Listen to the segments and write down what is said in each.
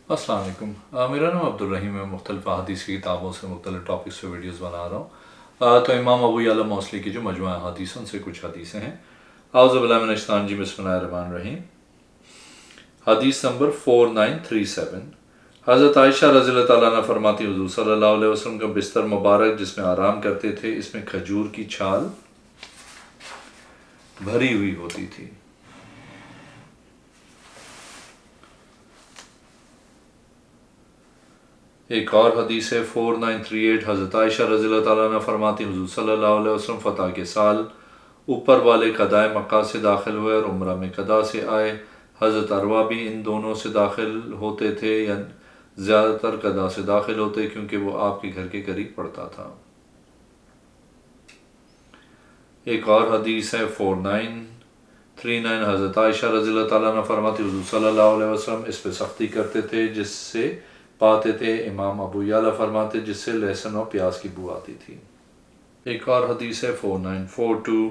السلام علیکم، میرا نام عبدالرحیم ہے۔ مختلف احادیث کی کتابوں سے مختلف ٹاپکس پہ ویڈیوز بنا رہا ہوں۔ تو امام ابو یعلا موصلی کی جو مجموعہ احادیث ان سے کچھ حدیثیں ہیں۔ اعوذ باللہ من الشیطان الرجیم، بسم اللہ الرحمن الرحیم۔ حدیث نمبر 4937۔ حضرت عائشہ رضی اللہ تعالیٰ عنہ فرماتی، حضور صلی اللہ علیہ وسلم کا بستر مبارک جس میں آرام کرتے تھے، اس میں کھجور کی چھال بھری ہوئی ہوتی تھی۔ ایک اور حدیث ہے 4938۔ حضرت عائشہ رضی اللہ تعالیٰ عنہ فرماتی، حضور صلی اللہ علیہ وسلم فتح کے سال اوپر والے قضائے مکہ سے داخل ہوئے اور عمرہ میں قضا سے آئے۔ حضرت عروہ بھی ان دونوں سے داخل ہوتے تھے، یا زیادہ تر قضا سے داخل ہوتے کیونکہ وہ آپ کے گھر کے قریب پڑتا تھا۔ ایک اور حدیث ہے 4939۔ حضرت عائشہ رضی اللہ تعالیٰ عنہ فرماتی، حضور صلی اللہ علیہ وسلم اس پہ سختی کرتے تھے جس سے پاتے تھے۔ امام ابو یعلا فرماتے جس سے لہسن اور پیاز کی بو آتی تھی۔ ایک اور حدیث ہے 4942۔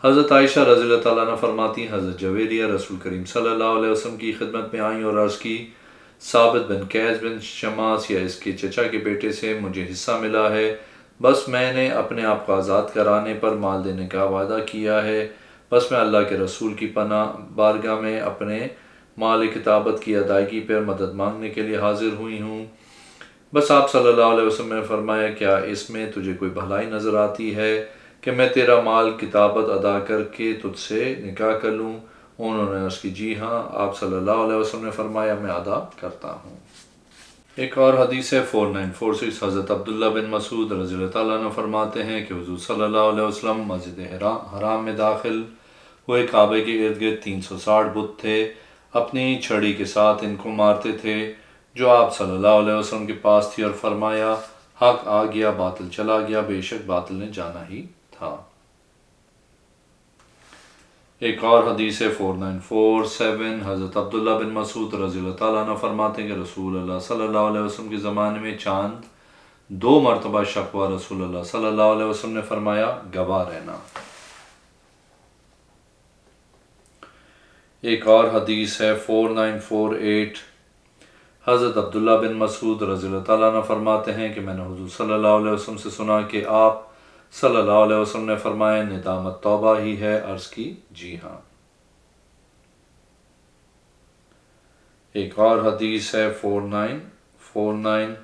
حضرت عائشہ رضی اللہ تعالیٰ عنہ فرماتی، حضرت جویریہ رسول کریم صلی اللہ علیہ وسلم کی خدمت میں آئیں اور عرض کی، ثابت بن قیس بن شماس یا اس کے چچا کے بیٹے سے مجھے حصہ ملا ہے، بس میں نے اپنے آپ کو آزاد کرانے پر مال دینے کا وعدہ کیا ہے، بس میں اللہ کے رسول کی پناہ بارگاہ میں اپنے مال کتابت کی ادائیگی پر مدد مانگنے کے لیے حاضر ہوئی ہوں۔ بس آپ صلی اللہ علیہ وسلم نے فرمایا، کیا اس میں تجھے کوئی بھلائی نظر آتی ہے کہ میں تیرا مال کتابت ادا کر کے تجھ سے نکاح کر لوں؟ انہوں نے عرض کی، جی ہاں۔ آپ صلی اللہ علیہ وسلم نے فرمایا، میں ادا کرتا ہوں۔ ایک اور حدیث ہے 4946۔ حضرت عبداللہ بن مسعود رضی اللہ تعالیٰ عنہ فرماتے ہیں کہ حضور صلی اللہ علیہ وسلم مسجد حرام میں داخل ہوئے، کعبے کے ارد گرد 360 بت تھے، اپنی چھڑی کے ساتھ ان کو مارتے تھے جو آپ صلی اللہ علیہ وسلم کے پاس تھی، اور فرمایا، حق آ گیا، باطل چلا گیا، بے شک باطل نے جانا ہی تھا۔ ایک اور حدیث ہے 4947۔ حضرت عبداللہ بن مسعود رضی اللہ تعالیٰ عنہ فرماتے ہیں کہ رسول اللہ صلی اللہ علیہ وسلم کے زمانے میں چاند 2 مرتبہ شق ہوا۔ رسول اللہ صلی اللہ علیہ وسلم نے فرمایا، گواہ رہنا۔ ایک اور حدیث ہے 4948۔ حضرت عبداللہ بن مسعود رضی اللہ تعالیٰ عنہ فرماتے ہیں کہ میں نے حضور صلی اللہ علیہ وسلم سے سنا کہ آپ صلی اللہ علیہ وسلم نے فرمایا، ندامت توبہ ہی ہے۔ عرض کی، جی ہاں۔ ایک اور حدیث ہے 4949۔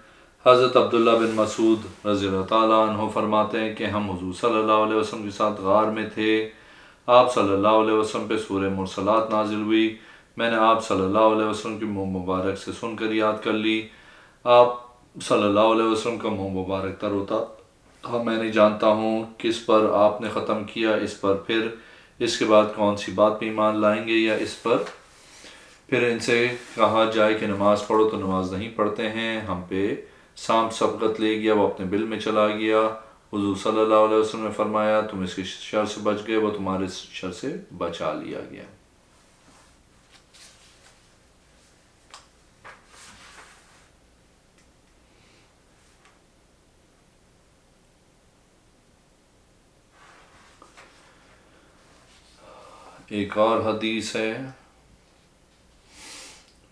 حضرت عبداللہ بن مسعود رضی اللہ تعالیٰ عنہ فرماتے ہیں کہ ہم حضور صلی اللہ علیہ وسلم کے ساتھ غار میں تھے، آپ صلی اللہ علیہ وسلم پہ سورہ مرسلات نازل ہوئی، میں نے آپ صلی اللہ علیہ وسلم کی منہ مبارک سے سن کر یاد کر لی۔ آپ صلی اللہ علیہ وسلم کا منہ مبارک تر ہوتا، ہاں میں نہیں جانتا ہوں کس پر آپ نے ختم کیا، اس پر پھر اس کے بعد کون سی بات پہ ایمان لائیں گے، یا اس پر پھر ان سے کہا جائے کہ نماز پڑھو تو نماز نہیں پڑھتے ہیں۔ ہم پہ سانپ سبقت لے گیا، وہ اپنے بل میں چلا گیا۔ حضور صلی اللہ علیہ وسلم نے فرمایا، تم اس کے شر سے بچ گئے، وہ تمہارے شر سے بچا لیا گیا۔ ایک اور حدیث ہے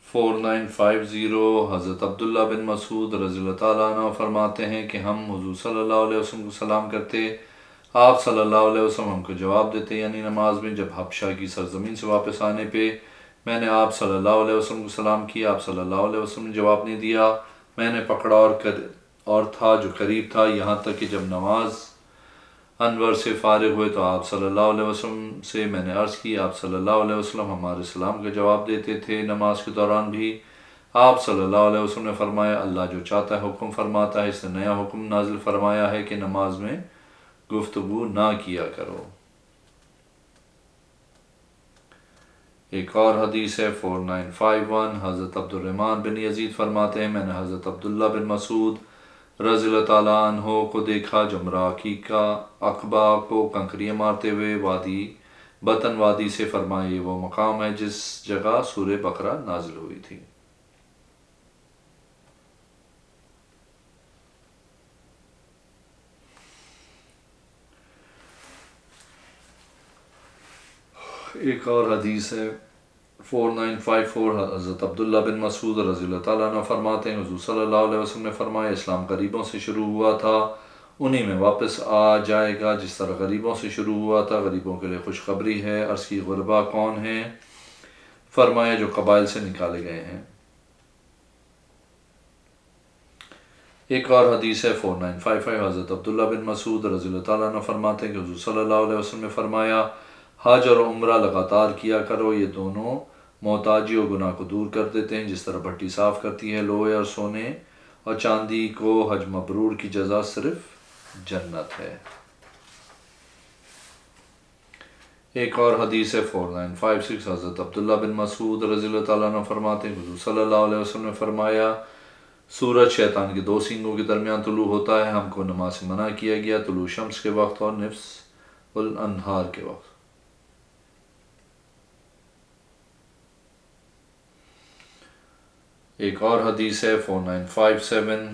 4950۔ حضرت عبداللہ بن مسعود رضی اللہ تعالیٰ عنہ فرماتے ہیں کہ ہم حضور صلی اللہ علیہ وسلم کو سلام کرتے، آپ صلی اللہ علیہ وسلم ہم کو جواب دیتے، یعنی نماز میں۔ جب حبشہ کی سرزمین سے واپس آنے پہ میں نے آپ صلی اللہ علیہ وسلم کو سلام کیا، آپ صلی اللہ علیہ وسلم نے جواب نہیں دیا، میں نے پکڑا اور تھا جو قریب تھا، یہاں تک کہ جب نماز انور سے فارغ ہوئے تو آپ صلی اللہ علیہ وسلم سے میں نے عرض کی، آپ صلی اللہ علیہ وسلم ہمارے سلام کا جواب دیتے تھے نماز کے دوران بھی۔ آپ صلی اللہ علیہ وسلم نے فرمایا، اللہ جو چاہتا ہے حکم فرماتا ہے، اس نے نیا حکم نازل فرمایا ہے کہ نماز میں گفتگو نہ کیا کرو۔ ایک اور حدیث ہے 4951۔ حضرت عبد الرحمن بن یزید فرماتے ہیں، میں نے حضرت عبداللہ بن مسعود رضی اللہ تعالیٰ عنہ کو دیکھا جو مراقیقہ عقبہ کو کنکریاں مارتے ہوئے بطن وادی سے فرمائے، یہ وہ مقام ہے جس جگہ سورہ بقرہ نازل ہوئی تھی۔ ایک اور حدیث ہے 4954 حضرت عبداللہ بن مسعود رضی اللہ تعالیٰ عنہ فرماتے ہیں حضور صلی اللہ علیہ وسلم نے فرمایا اسلام غریبوں سے شروع ہوا تھا، انہی میں واپس آ جائے گا جس طرح غریبوں سے شروع ہوا تھا۔ غریبوں کے لیے خوشخبری ہے۔ عرض کی غربا کون ہیں؟ فرمایا جو قبائل سے نکالے گئے ہیں۔ ایک اور حدیث ہے 4955 حضرت عبداللہ بن مسعود رضی اللہ تعالیٰ عنہ فرماتے ہیں کہ حضور صلی اللہ علیہ وسلم نے فرمایا حج اور عمرہ لگاتار کیا کرو، یہ دونوں محتاجی اور گناہ کو دور کر دیتے ہیں، جس طرح بھٹی صاف کرتی ہے لوہے اور سونے اور چاندی کو۔ حج مبرور کی جزا صرف جنت ہے۔ ایک اور حدیث ہے 4956 حضرت عبداللہ بن مسعود رضی اللہ تعالیٰ عنہ فرماتے ہیں حضور صلی اللہ علیہ وسلم نے فرمایا سورج شیطان کے دو سینگوں کے درمیان طلوع ہوتا ہے، ہم کو نماز سے منع کیا گیا طلوع شمس کے وقت اور نصف النہار کے وقت۔ ایک اور حدیث ہے 4957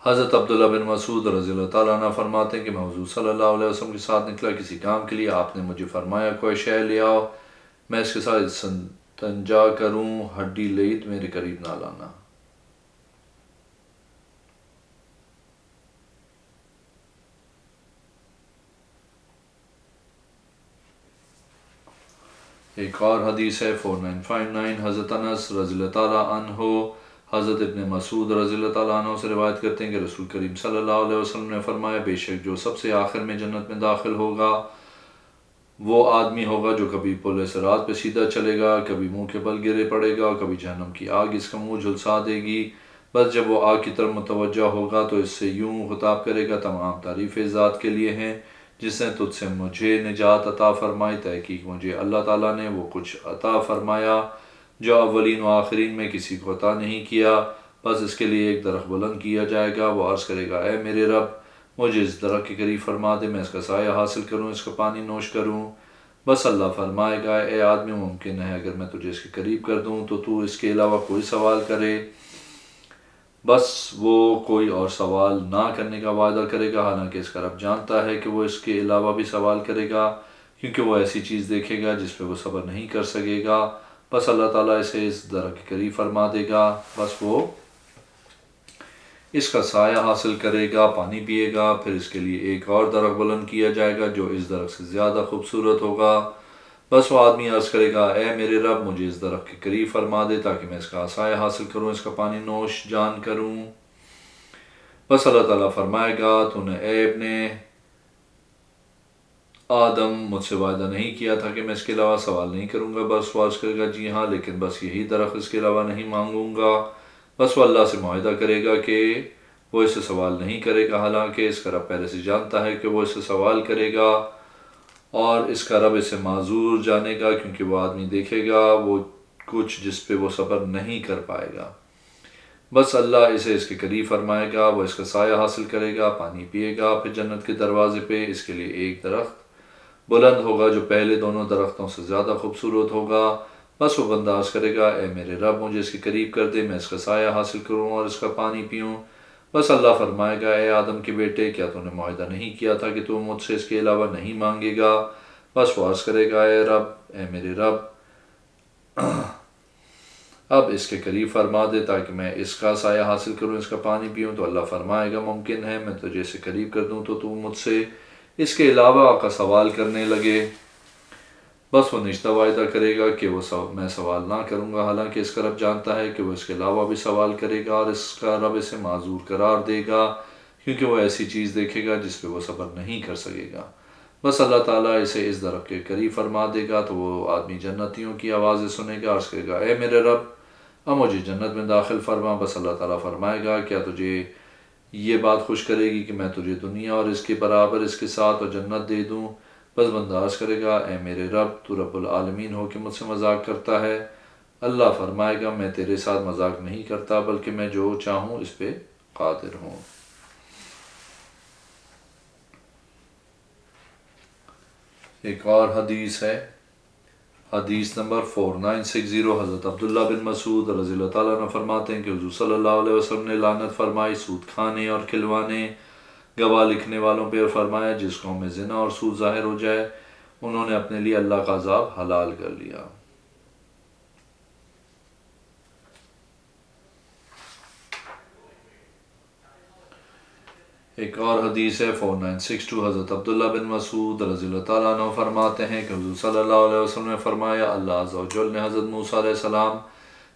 حضرت عبداللہ بن مسعود رضی اللہ تعالیٰ عنہ فرماتے ہیں کہ میں حضور صلی اللہ علیہ وسلم کے ساتھ نکلا کسی کام کے لیے، آپ نے مجھے فرمایا کوئی شے لے آؤ، میں اس کے ساتھ استنجا کروں، ہڈی لید میرے قریب نہ لانا۔ ایک اور حدیث ہے 4959 حضرت انس رضی اللہ تعالیٰ عنہ حضرت ابن مسعود رضی اللہ تعالیٰ عنہ سے روایت کرتے ہیں کہ رسول کریم صلی اللہ علیہ وسلم نے فرمایا بے شک جو سب سے آخر میں جنت میں داخل ہوگا وہ آدمی ہوگا جو کبھی پل صراط پہ سیدھا چلے گا، کبھی منہ کے بل گرے پڑے گا اور کبھی جہنم کی آگ اس کا منہ جھلسا دے گی۔ بس جب وہ آگ کی طرف متوجہ ہوگا تو اس سے یوں خطاب کرے گا تمام تعریفیں ذات کے لیے ہیں جس نے تجھ سے مجھے نجات عطا فرمائی، تحقیق مجھے اللہ تعالیٰ نے وہ کچھ عطا فرمایا جو اولین و آخرین میں کسی کو عطا نہیں کیا۔ بس اس کے لیے ایک درخت بلند کیا جائے گا، وہ عرض کرے گا اے میرے رب مجھے اس درخت کے قریب فرما دے، میں اس کا سایہ حاصل کروں، اس کا پانی نوش کروں۔ بس اللہ فرمائے گا اے آدمی ممکن ہے اگر میں تجھے اس کے قریب کر دوں تو اس کے علاوہ کوئی سوال کرے۔ بس وہ کوئی اور سوال نہ کرنے کا وعدہ کرے گا، حالانکہ اس کا رب جانتا ہے کہ وہ اس کے علاوہ بھی سوال کرے گا، کیونکہ وہ ایسی چیز دیکھے گا جس پہ وہ صبر نہیں کر سکے گا۔ بس اللہ تعالیٰ اسے اس درخت کے قریب فرما دے گا، بس وہ اس کا سایہ حاصل کرے گا، پانی پیے گا، پھر اس کے لیے ایک اور درخت بلند کیا جائے گا جو اس درخت سے زیادہ خوبصورت ہوگا۔ بس وہ آدمی عرض کرے گا اے میرے رب مجھے اس درخت کے قریب فرما دے تاکہ میں اس کا سایہ حاصل کروں، اس کا پانی نوش جان کروں۔ بس اللہ تعالیٰ فرمائے گا تو نے اے ابن آدم مجھ سے وعدہ نہیں کیا تھا کہ میں اس کے علاوہ سوال نہیں کروں گا؟ بس وہ عرض کرے گا جی ہاں، لیکن بس یہی درخت، اس کے علاوہ نہیں مانگوں گا۔ بس وہ اللہ سے معاہدہ کرے گا کہ وہ اس سے سوال نہیں کرے گا، حالانکہ اس کا رب پہلے سے جانتا ہے کہ وہ اس سے سوال کرے گا، اور اس کا رب اسے معذور جانے گا کیونکہ وہ آدمی دیکھے گا وہ کچھ جس پہ وہ صبر نہیں کر پائے گا۔ بس اللہ اسے اس کے قریب فرمائے گا، وہ اس کا سایہ حاصل کرے گا، پانی پیے گا، پھر جنت کے دروازے پہ اس کے لیے ایک درخت بلند ہوگا جو پہلے دونوں درختوں سے زیادہ خوبصورت ہوگا۔ بس وہ بندہ عرض کرے گا اے میرے رب مجھے اس کے قریب کر دے، میں اس کا سایہ حاصل کروں اور اس کا پانی پیوں۔ بس اللہ فرمائے گا اے آدم کے بیٹے کیا تو نے معاہدہ نہیں کیا تھا کہ تو مجھ سے اس کے علاوہ نہیں مانگے گا؟ بس وہ عرض کرے گا اے میرے رب اب اس کے قریب فرما دے تاکہ میں اس کا سایہ حاصل کروں، اس کا پانی پیوں۔ تو اللہ فرمائے گا ممکن ہے میں تجھے اسے قریب کر دوں تو مجھ سے اس کے علاوہ کا سوال کرنے لگے۔ بس وہ نشتہ وعدہ کرے گا کہ میں سوال نہ کروں گا، حالانکہ اس کا رب جانتا ہے کہ وہ اس کے علاوہ بھی سوال کرے گا، اور اس کا رب اسے معذور قرار دے گا کیونکہ وہ ایسی چیز دیکھے گا جس پہ وہ صبر نہیں کر سکے گا۔ بس اللہ تعالیٰ اسے اس درخت کے قریب فرما دے گا تو وہ آدمی جنتیوں کی آوازیں سنے گا، عرض کرے گا اے میرے رب اب مجھے جنت میں داخل فرما۔ بس اللہ تعالیٰ فرمائے گا کیا تجھے یہ بات خوش کرے گی کہ میں تجھے دنیا اور اس کے برابر اس کے ساتھ اور جنت دے دوں؟ بس بندہ عرض کرے گا اے میرے رب تو رب العالمین ہو کہ مجھ سے مذاق کرتا ہے؟ اللہ فرمائے گا میں تیرے ساتھ مذاق نہیں کرتا بلکہ میں جو چاہوں اس پہ قادر ہوں۔ ایک اور حدیث ہے، حدیث نمبر 4960 حضرت عبداللہ بن مسعود رضی اللہ تعالیٰ عنہ فرماتے ہیں کہ حضور صلی اللہ علیہ وسلم نے لعنت فرمائی سود کھانے اور کھلوانے گواہ لکھنے والوں پہ، اور فرمایا جس قوم میں زنا اور سود ظاہر ہو جائے انہوں نے اپنے لیے اللہ کا عذاب حلال کر لیا۔ ایک اور حدیث ہے 4962 حضرت عبداللہ بن مسعود رضی اللہ تعالیٰ عنہ فرماتے ہیں کہ حضور صلی اللہ علیہ وسلم نے فرمایا اللہ عز و جل نے حضرت موسیٰ علیہ السلام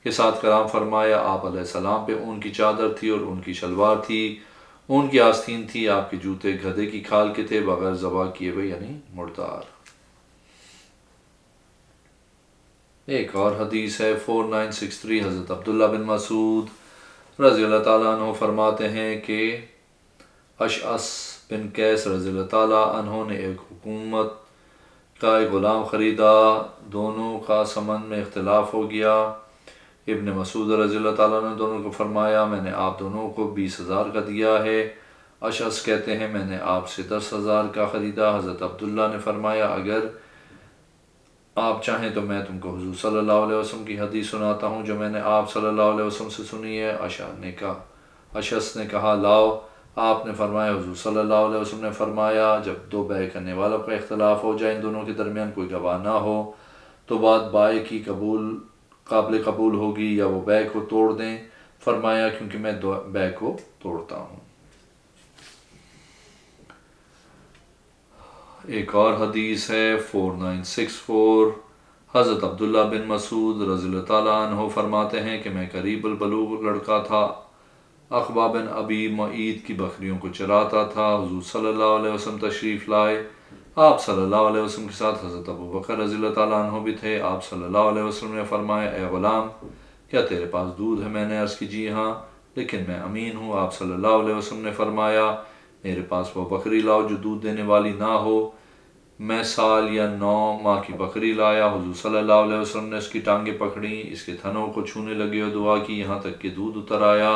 کے ساتھ کلام فرمایا۔ آپ علیہ السلام پہ اون کی چادر تھی اور اون کی شلوار تھی، اون کی آستین تھی، آپ کے جوتے گدھے کی کھال کے تھے بغیر ذبح کیے ہوئے یعنی مردار۔ ایک اور حدیث ہے 4963 حضرت عبداللہ بن مسعود رضی اللہ تعالیٰ عنہ فرماتے ہیں کہ اشعث بن قیس رضی اللہ تعالیٰ عنہ نے ایک حکومت کا ایک غلام خریدا، دونوں کا ثمن میں اختلاف ہو گیا۔ ابن مسعود رضی اللہ تعالیٰ نے دونوں کو فرمایا میں نے آپ دونوں کو 20,000 کا دیا ہے۔ اشعث کہتے ہیں میں نے آپ سے 10,000 کا خریدا۔ حضرت عبداللہ نے فرمایا اگر آپ چاہیں تو میں تم کو حضور صلی اللہ علیہ وسلم کی حدیث سناتا ہوں جو میں نے آپ صلی اللہ علیہ وسلم سے سنی ہے۔ اشعث نے کہا لاؤ۔ آپ نے فرمایا حضور صلی اللہ علیہ وسلم نے فرمایا جب دو بیع کرنے والوں کا اختلاف ہو جائے، ان دونوں کے درمیان کوئی گواہ نہ ہو تو بات بائع کی قابل قبول ہوگی یا وہ بیع کو توڑ دیں۔ فرمایا کیونکہ میں بیع کو توڑتا ہوں۔ ایک اور حدیث ہے 4964 حضرت عبداللہ بن مسعود رضی اللہ تعالیٰ عنہ فرماتے ہیں کہ میں قریب البلوغ لڑکا تھا، عقبہ بن ابی معیط کی بکریوں کو چراتا تھا۔ حضور صلی اللہ علیہ وسلم تشریف لائے، آپ صلی اللہ علیہ وسلم کے ساتھ حضرت ابو بکر رضی اللہ تعالیٰ عنہ بھی تھے۔ آپ صلی اللہ علیہ وسلم نے فرمایا اے غلام کیا تیرے پاس دودھ ہے؟ میں نے عرض کی جی ہاں لیکن میں امین ہوں۔ آپ صلی اللہ علیہ وسلم نے فرمایا میرے پاس وہ بکری لاؤ جو دودھ دینے والی نہ ہو۔ میں سال یا 9 ماہ کی بکری لایا۔ حضور صلی اللہ علیہ وسلم نے اس کی ٹانگیں پکڑیں، اس کے تھنوں کو چھونے لگے اور دعا کی یہاں تک کہ دودھ اتر آیا۔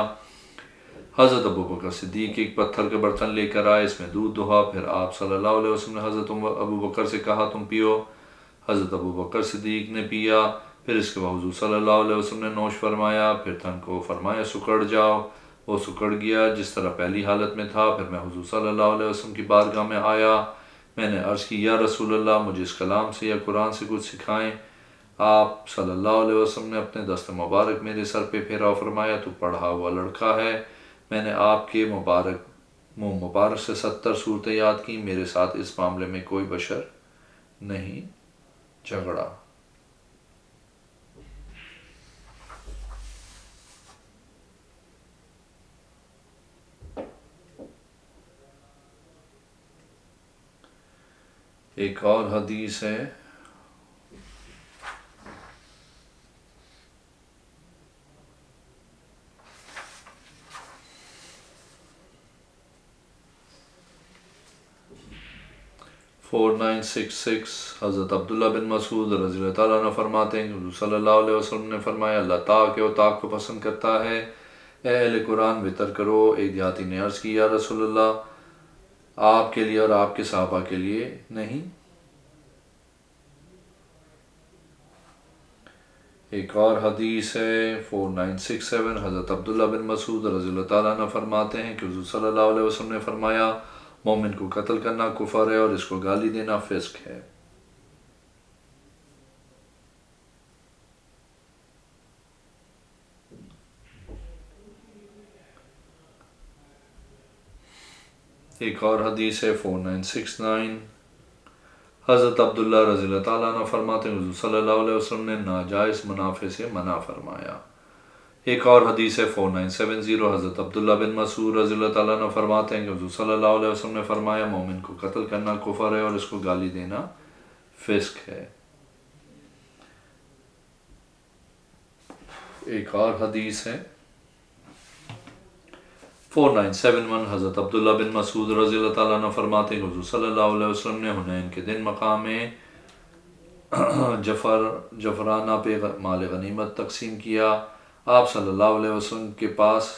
حضرت ابو بکر صدیق ایک پتھر کا برتن لے کر آئے، اس میں دودھ دہا، پھر آپ صلی اللہ علیہ وسلم نے حضرت ابو بکر سے کہا تم پیو۔ حضرت ابو بکر صدیق نے پیا، پھر اس کے بعد حضور صلی اللہ علیہ وسلم نے نوش فرمایا، پھر تھن کو فرمایا سکڑ جاؤ، وہ سکڑ گیا جس طرح پہلی حالت میں تھا۔ پھر میں حضور صلی اللہ علیہ وسلم کی بارگاہ میں آیا، میں نے عرض کی یا رسول اللہ مجھے اس کلام سے یا قرآن سے کچھ سکھائیں۔ آپ صلی اللہ علیہ وسلم نے اپنے دست مبارک میرے سر پہ پھیرا، فرمایا تو پڑھا ہوا لڑکا ہے۔ میں نے آپ کے منہ مبارک سے 70 صورتیں یاد کی، میرے ساتھ اس معاملے میں کوئی بشر نہیں جھگڑا۔ ایک اور حدیث ہے 4966 حضرت عبداللہ بن مسعود رضی اللہ تعالیٰ عنہ فرماتے ہیں کہ حضور صلی اللہ علیہ وسلم نے فرمایا اللہ طاق و طاق کو پسند کرتا ہے۔ اے اہل قرآن وطر کرو۔ ایک دیہاتی نے عرض کی یا رسول اللہ آپ کے لیے اور آپ کے صحابہ کے لیے نہیں؟ ایک اور حدیث ہے 4967 حضرت عبداللہ بن مسعود رضی اللہ تعالیٰ عنہ فرماتے ہیں کہ حضور صلی اللہ علیہ وسلم نے فرمایا مومن کو قتل کرنا کفر ہے اور اس کو گالی دینا فسق ہے۔ ایک اور حدیث ہے 4969 حضرت عبداللہ رضی اللہ تعالیٰ عنہ فرماتے ہیں حضور صلی اللہ علیہ وسلم نے ناجائز منافع سے منع فرمایا۔ ایک اور حدیث ہے 4970 حضرت عبداللہ بن مسعود رضی اللہ تعالیٰ عنہ فرماتے ہیں کہ حضور صلی اللہ علیہ وسلم نے فرمایا مومن کو قتل کرنا کفر ہے اور اس کو گالی دینا فسق ہے۔ ایک اور حدیث ہے 4971 حضرت عبداللہ بن مسعود رضی اللہ تعالیٰ عنہ فرماتے ہیں کہ حضور صلی اللہ علیہ وسلم نے حنین کے دن مقام جفرانہ پہ مال غنیمت تقسیم کیا۔ آپ صلی اللہ علیہ وسلم کے پاس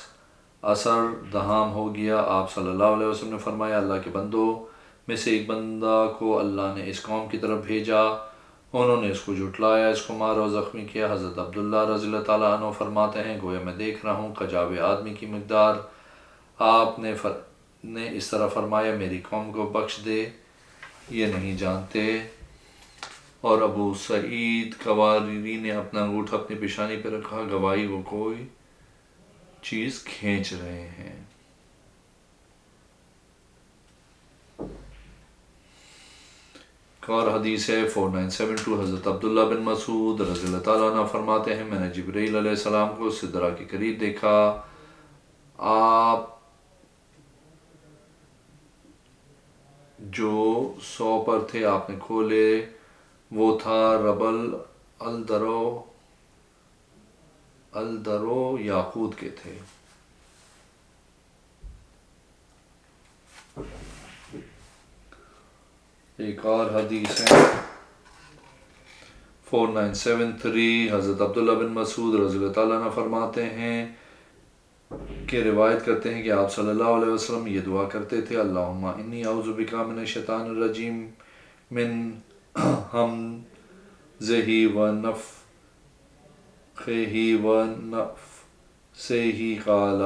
اثر دہام ہو گیا۔ آپ صلی اللہ علیہ وسلم نے فرمایا اللہ کے بندوں میں سے ایک بندہ کو اللہ نے اس قوم کی طرف بھیجا، انہوں نے اس کو جھٹلایا، اس کو مارا اور زخمی کیا۔ حضرت عبداللہ رضی اللہ تعالیٰ عنہ فرماتے ہیں گویا میں دیکھ رہا ہوں کجاوے آدمی کی مقدار۔ آپ نے اس طرح فرمایا میری قوم کو بخش دے، یہ نہیں جانتے۔ اور ابو سعید قواری نے اپنا انگوٹھا اپنی پیشانی پہ رکھا، گواہی وہ کوئی چیز کھینچ رہے ہیں۔ ایک اور حدیث ہے 4972 حضرت عبداللہ بن مسعود رضی اللہ تعالیٰ عنہ فرماتے ہیں میں نے جبرائیل علیہ السلام کو سدرہ کے قریب دیکھا، آپ جو سو پر تھے آپ نے کھولے، وہ تھا ربل الدرو یاقوت کے تھے۔ ایک اور حدیث ہے 4973 حضرت عبداللہ بن مسعود رضی اللہ تعالیٰ عنہ فرماتے ہیں کہ روایت کرتے ہیں کہ آپ صلی اللہ علیہ وسلم یہ دعا کرتے تھے، اللہم انی اعوذ بک من الشیطان الرجیم من ہمزہ ونفخہ ونفثہ قال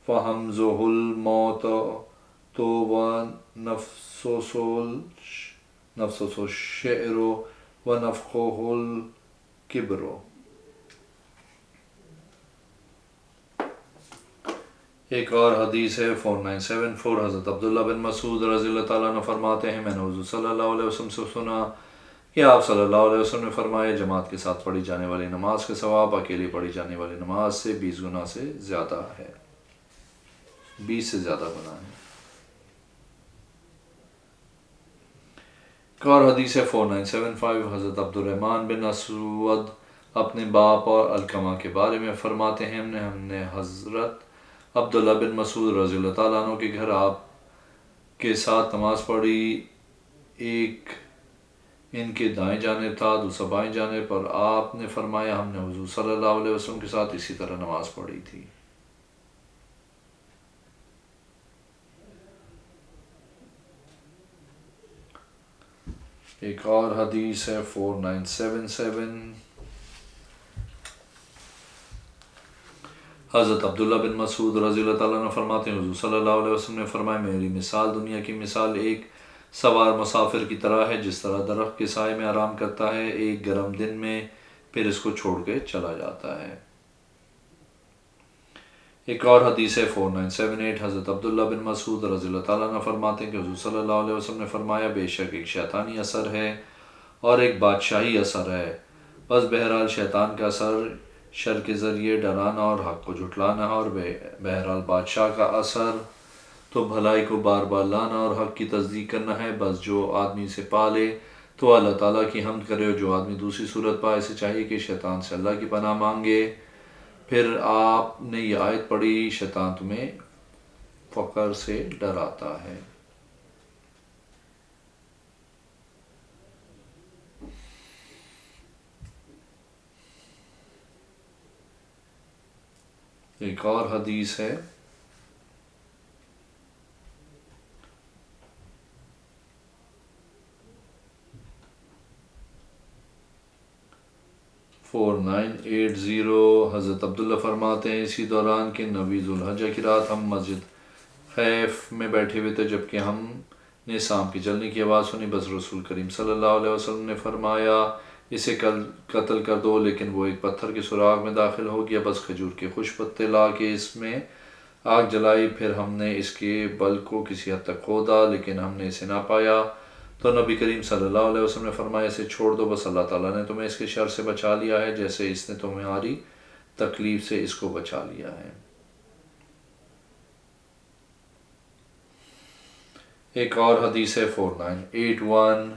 فہمزہ الموت ونفثہ الشعر ونفخہ الکبر۔ ایک اور حدیث ہے 4974 حضرت عبداللہ بن مسعود رضی اللہ تعالیٰ عنہ فرماتے ہیں میں نے حضور صلی اللہ علیہ وسلم سے سنا کہ آپ صلی اللہ علیہ وسلم نے فرمایا جماعت کے ساتھ پڑھی جانے والی نماز کے ثواب اکیلی پڑھی جانے والی نماز سے 20 گنا سے زیادہ ہے، 20 سے زیادہ گنا ہے۔ ایک اور حدیث ہے 4975 حضرت عبد الرحمن بن اسود اپنے باپ اور علقمہ کے بارے میں فرماتے ہیں ہم نے حضرت عبداللہ بن مسعود رضی اللہ تعالیٰ عنہ کے گھر آپ کے ساتھ نماز پڑھی، ایک ان کے دائیں جانب تھا دوسرا بائیں جانب پر، آپ نے فرمایا ہم نے حضور صلی اللہ علیہ وسلم کے ساتھ اسی طرح نماز پڑھی تھی۔ ایک اور حدیث ہے 4977 حضرت عبداللہ بن مسعود رضی اللہ تعالیٰ عنہ فرماتے ہیں حضور صلی اللہ علیہ وسلم نے فرمایا میری مثال دنیا کی مثال ایک سوار مسافر کی طرح ہے، جس طرح درخت کے سائے میں آرام کرتا ہے ایک گرم دن میں پھر اس کو چھوڑ کے چلا جاتا ہے۔ ایک اور حدیث ہے 4978 حضرت عبداللہ بن مسعود رضی اللہ تعالیٰ عنہ فرماتے ہیں کہ حضور صلی اللہ علیہ وسلم نے فرمایا بے شک ایک شیطانی اثر ہے اور ایک بادشاہی اثر ہے، بس بہرحال شیطان کا اثر شر کے ذریعے ڈرانا اور حق کو جھٹلانا ہے، اور بہرحال بادشاہ کا اثر تو بھلائی کو بار بار لانا اور حق کی تصدیق کرنا ہے۔ بس جو آدمی اسے پالے تو اللہ تعالیٰ کی حمد کرے، اور جو آدمی دوسری صورت پائے اسے چاہیے کہ شیطان سے اللہ کی پناہ مانگے۔ پھر آپ نے یہ آیت پڑھی شیطان تمہیں فقر سے ڈراتا ہے۔ ایک اور حدیث ہے 4980 حضرت عبداللہ فرماتے ہیں اسی دوران کہ نبی ذوالحجہ کی رات ہم مسجد خیف میں بیٹھے ہوئے تھے، جبکہ ہم نے سام کی جلنے کی آواز سنی، بس رسول کریم صلی اللہ علیہ وسلم نے فرمایا اسے قتل کر دو، لیکن وہ ایک پتھر کے سراغ میں داخل ہو گیا، بس کھجور کے خوش پتے لا کے اس میں آگ جلائی، پھر ہم نے اس کے بل کو کسی حد تک کھودا لیکن ہم نے اسے نہ پایا، تو نبی کریم صلی اللہ علیہ وسلم نے فرمایا اسے چھوڑ دو، بس اللہ تعالیٰ نے تمہیں اس کے شر سے بچا لیا ہے جیسے اس نے تمہاری تکلیف سے اس کو بچا لیا ہے۔ ایک اور حدیث ہے 4981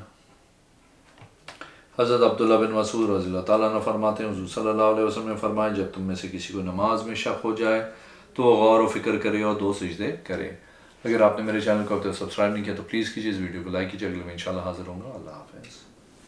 حضرت عبداللہ بن مسعود رضی اللہ تعالیٰ عنہ فرماتے ہیں حضور صلی اللہ علیہ وسلم نے فرمایا جب تم میں سے کسی کو نماز میں شک ہو جائے تو وہ غور و فکر کرے اور 2 سجدے کرے۔ اگر آپ نے میرے چینل کو اب تک سبسکرائب نہیں کیا تو پلیز کیجیے، اس ویڈیو کو لائک کیجیے، اگلے میں انشاءاللہ حاضر ہوں گا۔ اللہ حافظ۔